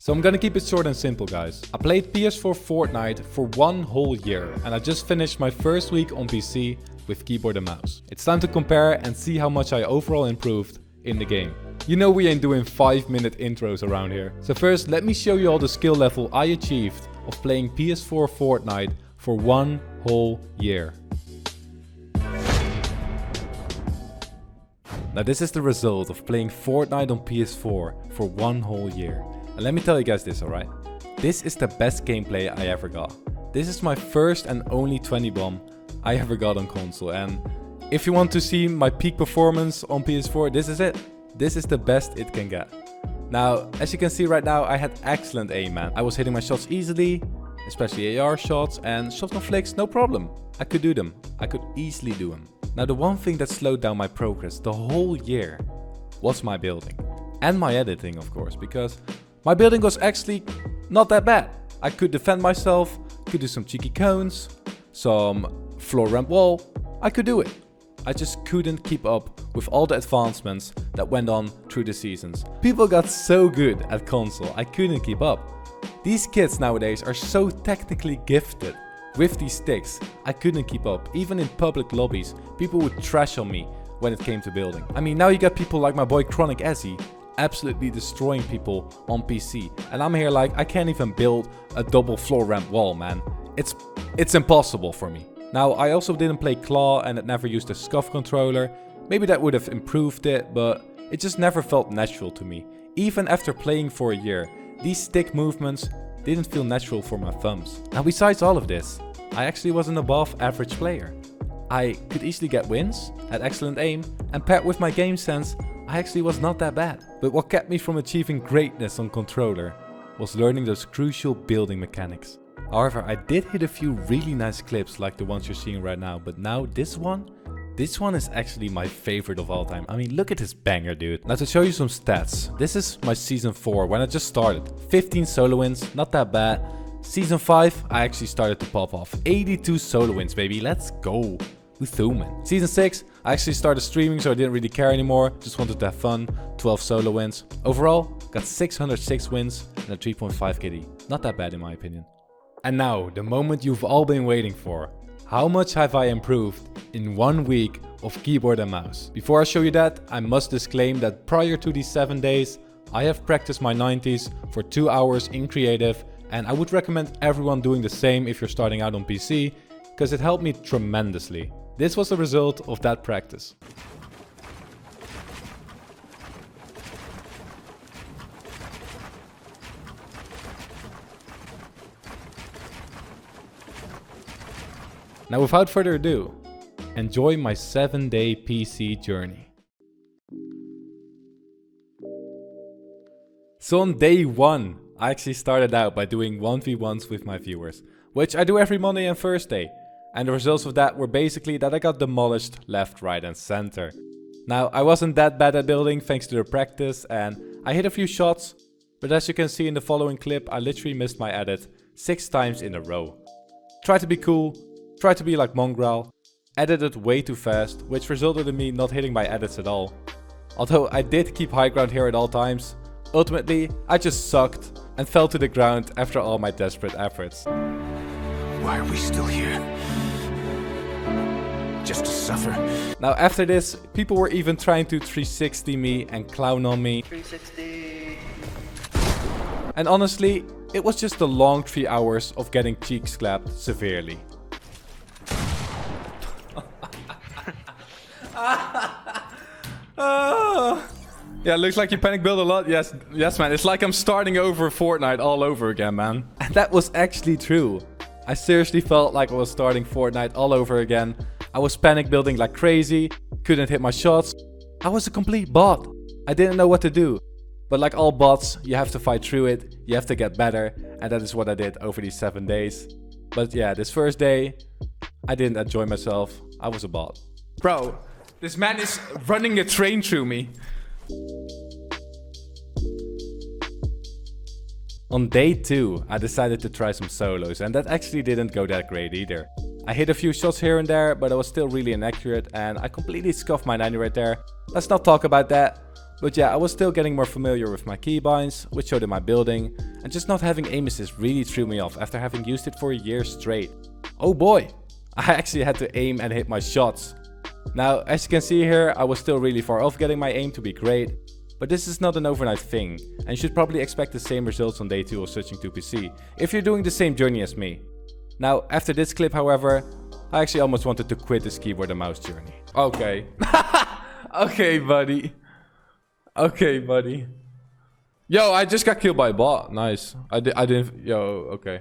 So I'm gonna keep it short and simple, guys. I played PS4 Fortnite for 1 whole year and I just finished my first week on PC with keyboard and mouse. It's time to compare and see how much I overall improved in the game. You know we ain't doing 5-minute intros around here. So first, let me show you all the skill level I achieved of playing PS4 Fortnite for 1 whole year. Now this is the result of playing Fortnite on PS4 for 1 whole year. And let me tell you guys this, alright? This is the best gameplay I ever got. This is my first and only 20 bomb I ever got on console. And if you want to see my peak performance on PS4, this is it. This is the best it can get. Now, as you can see right now, I had excellent aim, man. I was hitting my shots easily, especially AR shots, and shotgun flicks, no problem. I could do them. I could easily do them. Now, the one thing that slowed down my progress the whole year was my building. And my editing, of course, because my building was actually not that bad. I could defend myself, could do some cheeky cones, some floor ramp wall. I could do it. I just couldn't keep up with all the advancements that went on through the seasons. People got so good at console, I couldn't keep up. These kids nowadays are so technically gifted with these sticks, I couldn't keep up. Even in public lobbies, people would trash on me when it came to building. I mean, now you got people like my boy Chronic Ezzy absolutely destroying people on PC. And I'm here like, I can't even build a double floor ramp wall, man. It's impossible for me. Now, I also didn't play Claw and it never used a scuff controller. Maybe that would have improved it, but it just never felt natural to me. Even after playing for a year, these stick movements didn't feel natural for my thumbs. Now, besides all of this, I actually was an above average player. I could easily get wins, had excellent aim, and paired with my game sense, I actually was not that bad. But what kept me from achieving greatness on controller was learning those crucial building mechanics. However, I did hit a few really nice clips like the ones you're seeing right now, but now this one is actually my favorite of all time. I mean, look at this banger, dude. Now to show you some stats, this is my season 4 when I just started. 15 solo wins, not that bad. Season 5, I actually started to pop off. 82 solo wins, baby, let's go. Uthuman. Season 6, I actually started streaming, so I didn't really care anymore. Just wanted to have fun. 12 solo wins. Overall, got 606 wins and a 3.5 KD. Not that bad in my opinion. And now, the moment you've all been waiting for. How much have I improved in 1 week of keyboard and mouse? Before I show you that, I must disclaim that prior to these 7 days, I have practiced my 90s for 2 hours in creative, and I would recommend everyone doing the same if you're starting out on PC, because it helped me tremendously. This was the result of that practice. Now without further ado, enjoy my 7-day PC journey. So on day 1, I actually started out by doing 1v1s with my viewers, which I do every Monday and Thursday. And the results of that were basically that I got demolished left, right and center. Now, I wasn't that bad at building thanks to the practice and I hit a few shots, but as you can see in the following clip, I literally missed my edit 6 times in a row. Tried to be cool, tried to be like Mongrel, edited way too fast, which resulted in me not hitting my edits at all. Although I did keep high ground here at all times, ultimately I just sucked and fell to the ground after all my desperate efforts. Why are we still here? Just to suffer. Now after this, people were even trying to 360 me and clown on me. 360. And honestly, it was just a long 3 hours of getting cheeks clapped severely. Yeah, looks like you panic build a lot. Yes, man. It's like I'm starting over Fortnite all over again, man. And that was actually true. I seriously felt like I was starting Fortnite all over again. I was panic building like crazy, couldn't hit my shots. I was a complete bot. I didn't know what to do. But like all bots, you have to fight through it, you have to get better, and that is what I did over these 7 days. But yeah, this first day, I didn't enjoy myself. I was a bot. Bro, this man is running a train through me. On day 2, I decided to try some solos, and that actually didn't go that great either. I hit a few shots here and there, but I was still really inaccurate, and I completely scuffed my 90 right there. Let's not talk about that. But yeah, I was still getting more familiar with my keybinds, which showed in my building, and just not having aim assist really threw me off after having used it for a year straight. Oh boy, I actually had to aim and hit my shots. Now, as you can see here, I was still really far off getting my aim to be great, but this is not an overnight thing, and you should probably expect the same results on day 2 of switching to PC, if you're doing the same journey as me. Now, after this clip however, I actually almost wanted to quit this keyboard and mouse journey. Okay. Okay, buddy. Okay, buddy. Yo, I just got killed by a bot. Nice. I didn't... Yo, okay.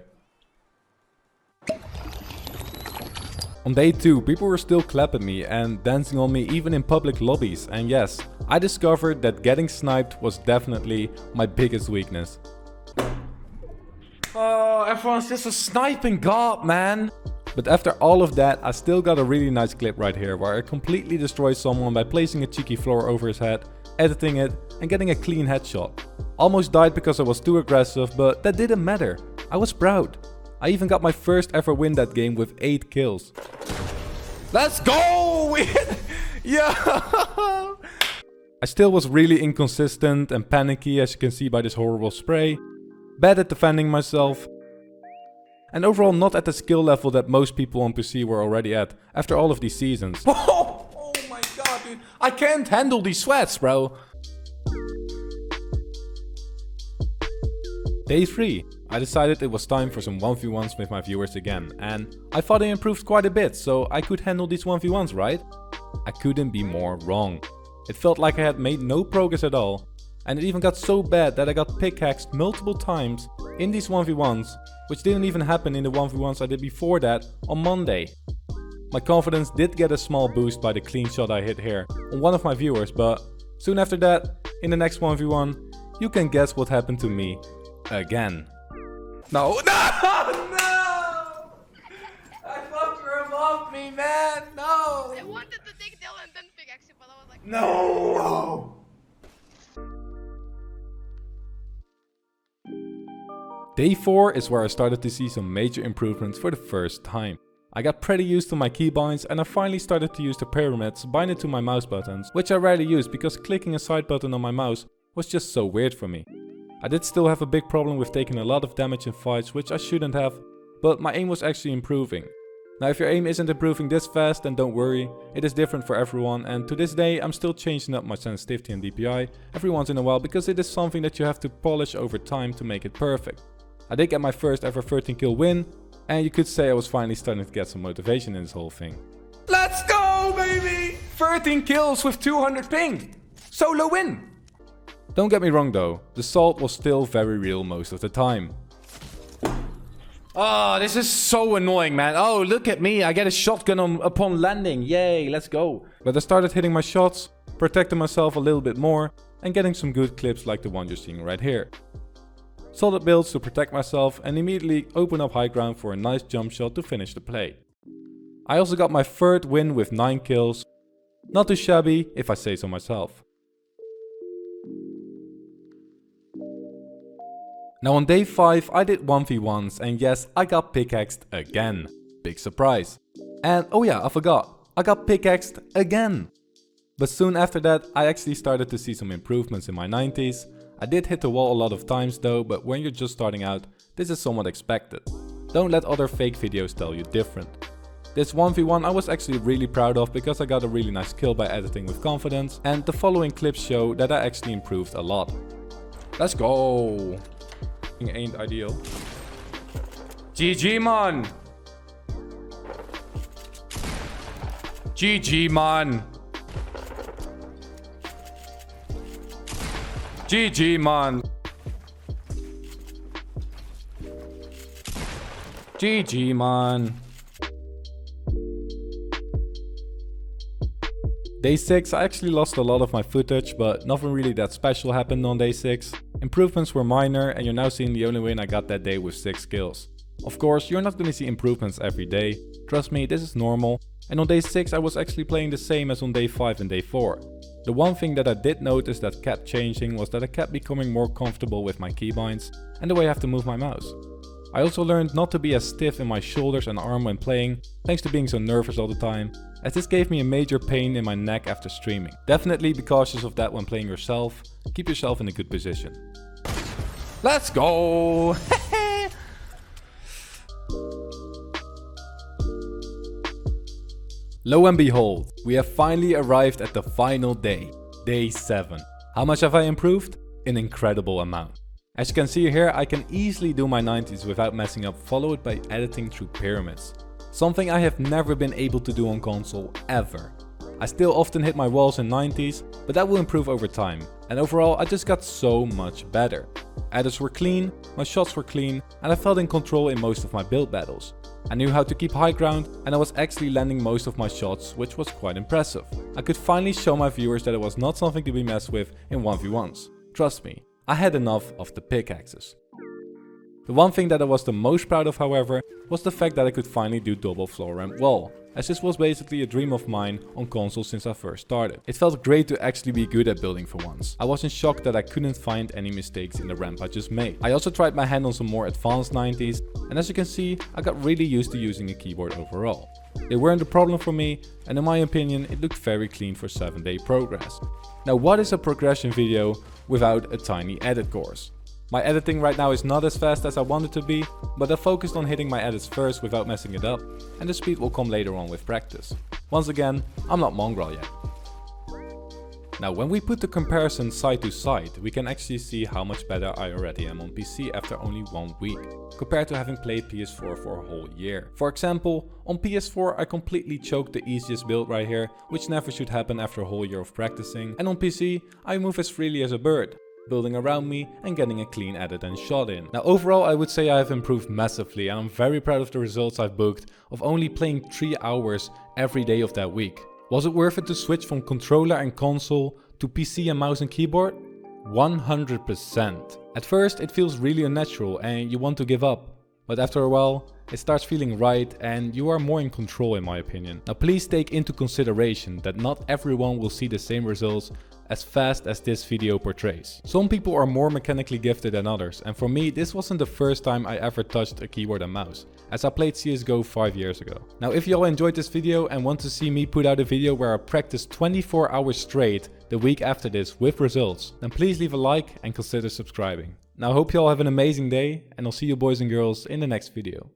On day 2, people were still clapping me and dancing on me even in public lobbies. And yes, I discovered that getting sniped was definitely my biggest weakness. Oh, everyone's just a sniping god, man. But after all of that, I still got a really nice clip right here where I completely destroyed someone by placing a cheeky floor over his head, editing it, and getting a clean headshot. Almost died because I was too aggressive, but that didn't matter. I was proud. I even got my first ever win that game with 8 kills. Let's go! Yeah! I still was really inconsistent and panicky, as you can see by this horrible spray. Bad at defending myself. And overall not at the skill level that most people on PC were already at after all of these seasons. Oh my god, dude. I can't handle these sweats, bro. Day 3. I decided it was time for some 1v1s with my viewers again, and I thought I improved quite a bit, so I could handle these 1v1s, right? I couldn't be more wrong. It felt like I had made no progress at all, and it even got so bad that I got pickaxed multiple times in these 1v1s, which didn't even happen in the 1v1s I did before that on Monday. My confidence did get a small boost by the clean shot I hit here on one of my viewers, but soon after that, in the next 1v1, you can guess what happened to me again. No, no, no! I thought you were above me, man, no! I wanted to take Dell and then pickaxe it, but I was like... No! Day 4 is where I started to see some major improvements for the first time. I got pretty used to my keybinds and I finally started to use the pyramids binded to my mouse buttons, which I rarely use because clicking a side button on my mouse was just so weird for me. I did still have a big problem with taking a lot of damage in fights, which I shouldn't have, but my aim was actually improving. Now if your aim isn't improving this fast, then don't worry, it is different for everyone, and to this day I'm still changing up my sensitivity and DPI every once in a while because it is something that you have to polish over time to make it perfect. I did get my first ever 13 kill win, and you could say I was finally starting to get some motivation in this whole thing. Let's go, baby! 13 kills with 200 ping! Solo win! Don't get me wrong though, the salt was still very real most of the time. Oh, this is so annoying, man. Oh, look at me, I get a shotgun upon landing, yay, let's go. But I started hitting my shots, protecting myself a little bit more, and getting some good clips like the one you're seeing right here. Solid builds to protect myself and immediately open up high ground for a nice jump shot to finish the play. I also got my third win with 9 kills. Not too shabby, if I say so myself. Now on day 5 I did 1v1s and yes, I got pickaxed again. Big surprise. And oh yeah, I forgot, I got pickaxed again. But soon after that I actually started to see some improvements in my 90s. I did hit the wall a lot of times though, but when you're just starting out, this is somewhat expected. Don't let other fake videos tell you different. This 1v1 I was actually really proud of because I got a really nice kill by editing with confidence, and the following clips show that I actually improved a lot. Let's go! Ain't ideal. GG man! GG man! GG man! GG man! Day 6 I actually lost a lot of my footage, but nothing really that special happened on day 6. Improvements were minor and you're now seeing the only win I got that day with 6 kills. Of course, you're not gonna see improvements every day. Trust me, this is normal. And on day 6 I was actually playing the same as on day 5 and day 4. The one thing that I did notice that kept changing was that I kept becoming more comfortable with my keybinds and the way I have to move my mouse. I also learned not to be as stiff in my shoulders and arm when playing, thanks to being so nervous all the time, as this gave me a major pain in my neck after streaming. Definitely be cautious of that when playing yourself, keep yourself in a good position. Let's go! Lo and behold, we have finally arrived at the final day, day 7. How much have I improved? An incredible amount. As you can see here, I can easily do my 90s without messing up, followed by editing through pyramids. Something I have never been able to do on console ever. I still often hit my walls in 90s, but that will improve over time. And overall, I just got so much better. Edits were clean, my shots were clean, and I felt in control in most of my build battles. I knew how to keep high ground, and I was actually landing most of my shots, which was quite impressive. I could finally show my viewers that it was not something to be messed with in 1v1s. Trust me, I had enough of the pickaxes. The one thing that I was the most proud of, however, was the fact that I could finally do double floor ramp wall, as this was basically a dream of mine on console since I first started. It felt great to actually be good at building for once. I was in shock that I couldn't find any mistakes in the ramp I just made. I also tried my hand on some more advanced 90s, and as you can see, I got really used to using a keyboard overall. They weren't a problem for me, and in my opinion, it looked very clean for 7-day progress. Now, what is a progression video without a tiny edit course? My editing right now is not as fast as I want it to be, but I focused on hitting my edits first without messing it up, and the speed will come later on with practice. Once again, I'm not mongrel yet. Now, when we put the comparison side to side, we can actually see how much better I already am on PC after only 1 week, compared to having played PS4 for a whole year. For example, on PS4 I completely choked the easiest build right here, which never should happen after a whole year of practicing, and on PC I move as freely as a bird, building around me and getting a clean edit and shot in. Now overall I would say I have improved massively, and I'm very proud of the results I've booked of only playing 3 hours every day of that week. Was it worth it to switch from controller and console to PC and mouse and keyboard? 100%. At first it feels really unnatural and you want to give up, but after a while it starts feeling right and you are more in control, in my opinion. Now please take into consideration that not everyone will see the same results as fast as this video portrays. Some people are more mechanically gifted than others, and for me this wasn't the first time I ever touched a keyboard and mouse, as I played CSGO 5 years ago. Now if you all enjoyed this video and want to see me put out a video where I practice 24 hours straight the week after this with results, then please leave a like and consider subscribing. Now I hope you all have an amazing day, and I'll see you boys and girls in the next video.